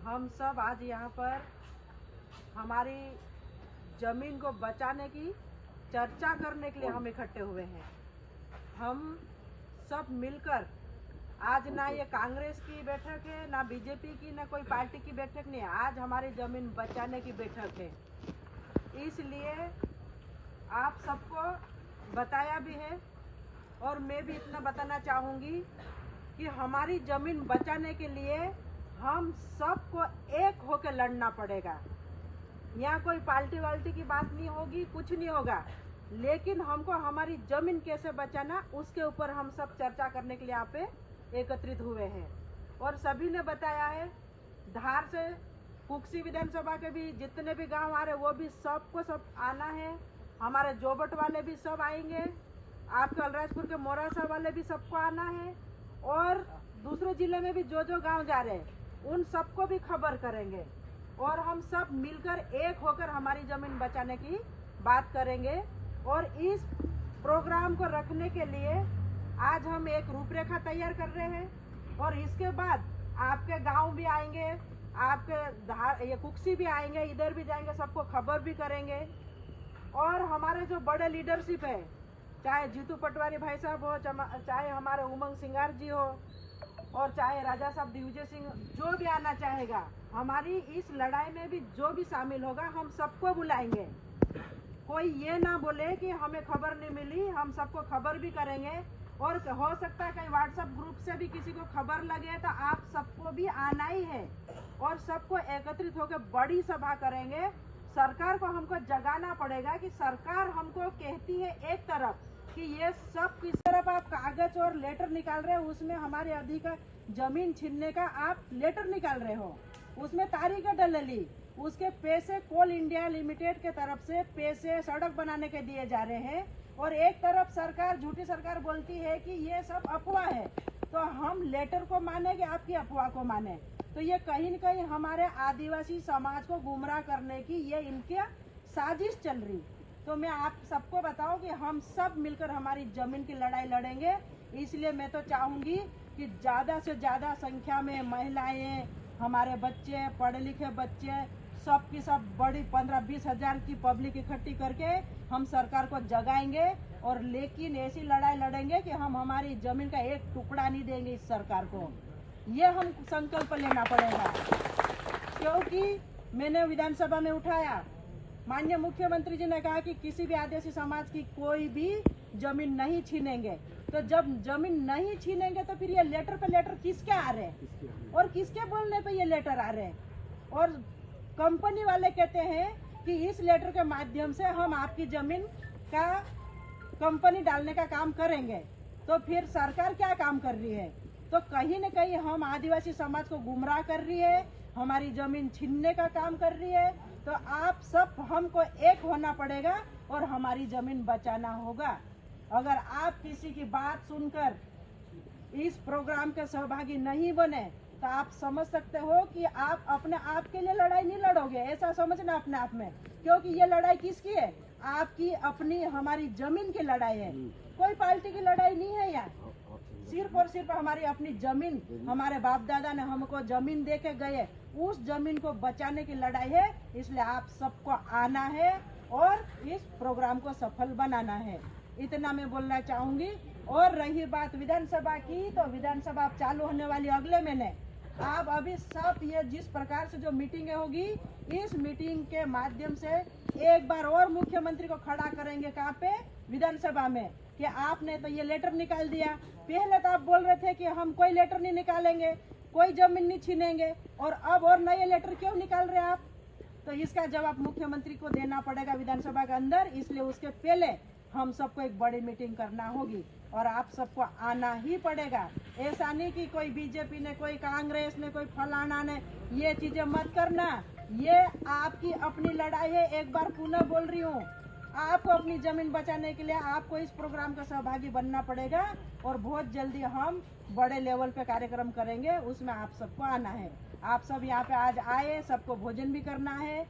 हम सब आज यहाँ पर हमारी जमीन को बचाने की चर्चा करने के लिए हम इकट्ठे हुए हैं। हम सब मिलकर आज ना ये कांग्रेस की बैठक है, ना बीजेपी की, ना कोई पार्टी की बैठक नहीं है। आज हमारी जमीन बचाने की बैठक है। इसलिए आप सबको बताया भी है और मैं भी इतना बताना चाहूँगी कि हमारी जमीन बचाने के लिए हम सबको एक होकर लड़ना पड़ेगा। यहाँ कोई पार्टी वाल्टी की बात नहीं होगी, कुछ नहीं होगा, लेकिन हमको हमारी जमीन कैसे बचाना उसके ऊपर हम सब चर्चा करने के लिए यहाँ पे एकत्रित हुए हैं। और सभी ने बताया है, धार से कुक्सी विधानसभा के भी जितने भी गांव आ रहे वो भी सबको सब आना है। हमारे जोबट वाले भी सब आएंगे, आपके अलराजपुर के मोरासा वाले भी सबको आना है, और दूसरे जिले में भी जो जो गांव जा रहे हैं उन सबको भी खबर करेंगे और हम सब मिलकर एक होकर हमारी जमीन बचाने की बात करेंगे। और इस प्रोग्राम को रखने के लिए आज हम एक रूपरेखा तैयार कर रहे हैं और इसके बाद आपके गांव भी आएंगे, आपके ये कुक्सी भी आएंगे, इधर भी जाएंगे, सबको खबर भी करेंगे। और हमारे जो बड़े लीडरशिप है, चाहे जीतू पटवारी भाई साहब हो, चाहे हमारे उमंग सिंगार जी हो, और चाहे राजा साहब दिग्विजय सिंह, जो भी आना चाहेगा, हमारी इस लड़ाई में भी जो भी शामिल होगा हम सबको बुलाएंगे। कोई ये ना बोले कि हमें खबर नहीं मिली, हम सबको खबर भी करेंगे। और हो सकता है कहीं व्हाट्सएप ग्रुप से भी किसी को खबर लगे तो आप सबको भी आना ही है और सबको एकत्रित होकर बड़ी सभा करेंगे। सरकार को हमको जगाना पड़ेगा कि सरकार हमको कहती है एक तरफ कि ये सब किस तरफ आप कागज और लेटर निकाल रहे हो, उसमें हमारे अधिकार जमीन छीनने का आप लेटर निकाल रहे हो, उसमें तारीख डली, उसके पैसे कोल इंडिया लिमिटेड के तरफ से पैसे सड़क बनाने के दिए जा रहे हैं, और एक तरफ सरकार, झूठी सरकार बोलती है कि ये सब अफवाह है। तो हम लेटर को माने कि आपकी अफवाह को माने? तो ये कहीं न कहीं हमारे आदिवासी समाज को गुमराह करने की ये इनकी साजिश चल रही। तो मैं आप सबको बताऊं कि हम सब मिलकर हमारी जमीन की लड़ाई लड़ेंगे। इसलिए मैं तो चाहूंगी कि ज़्यादा से ज़्यादा संख्या में महिलाएं, हमारे बच्चे, पढ़े लिखे बच्चे, सब की सब बड़ी 15-20 हजार की पब्लिक इकट्ठी करके हम सरकार को जगाएंगे। और लेकिन ऐसी लड़ाई लड़ेंगे कि हम हमारी जमीन का एक टुकड़ा नहीं देंगे इस सरकार को। ये हम संकल्प लेना पड़ेगा, क्योंकि मैंने विधानसभा में उठाया, माननीय मुख्यमंत्री जी ने कहा कि किसी भी आदिवासी समाज की कोई भी जमीन नहीं छीनेंगे। तो जब जमीन नहीं छीनेंगे तो फिर ये लेटर पे लेटर किसके आ रहे हैं और किसके बोलने पे ये लेटर आ रहे हैं? और कंपनी वाले कहते हैं कि इस लेटर के माध्यम से हम आपकी जमीन का कंपनी डालने का काम करेंगे। तो फिर सरकार क्या काम कर रही है? तो कहीं न कहीं हम आदिवासी समाज को गुमराह कर रही है, हमारी जमीन छीनने का काम कर रही है। तो आप सब हमको एक होना पड़ेगा और हमारी जमीन बचाना होगा। अगर आप किसी की बात सुनकर इस प्रोग्राम के सहभागी नहीं बने तो आप समझ सकते हो कि आप अपने आप के लिए लड़ाई नहीं लड़ोगे, ऐसा समझना अपने आप में। क्योंकि ये लड़ाई किसकी है? आपकी अपनी, हमारी जमीन की लड़ाई है, कोई पार्टी की लड़ाई नहीं है। यहाँ सिर्फ और सिर्फ हमारी अपनी जमीन, हमारे बाप दादा ने हमको जमीन दे के गए, उस जमीन को बचाने की लड़ाई है। इसलिए आप सबको आना है और इस प्रोग्राम को सफल बनाना है। इतना मैं बोलना चाहूंगी। और रही बात विधानसभा की, तो विधानसभा चालू होने वाली अगले महीने। आप अभी सब ये जिस प्रकार से जो मीटिंग होगी, इस मीटिंग के माध्यम से एक बार और मुख्यमंत्री को खड़ा करेंगे कहाँ पे? विधानसभा में, कि आपने तो ये लेटर निकाल दिया। पहले तो आप बोल रहे थे कि हम कोई लेटर नहीं निकालेंगे, कोई जमीन नहीं छीनेंगे, और अब और नए लेटर क्यों निकाल रहे हैं आप? तो इसका जवाब मुख्यमंत्री को देना पड़ेगा विधानसभा के अंदर। इसलिए उसके पहले हम सबको एक बड़ी मीटिंग करना होगी और आप सबको आना ही पड़ेगा। ऐसा नहीं कि कोई बीजेपी ने, कोई कांग्रेस ने, कोई फलाना ने, ये चीजें मत करना। ये आपकी अपनी लड़ाई है। एक बार पुनः बोल रही हूँ, आपको अपनी जमीन बचाने के लिए आपको इस प्रोग्राम का सहभागी बनना पड़ेगा। और बहुत जल्दी हम बड़े लेवल पे कार्यक्रम करेंगे, उसमें आप सबको आना है। आप सब यहाँ पे आज आए, सबको भोजन भी करना है।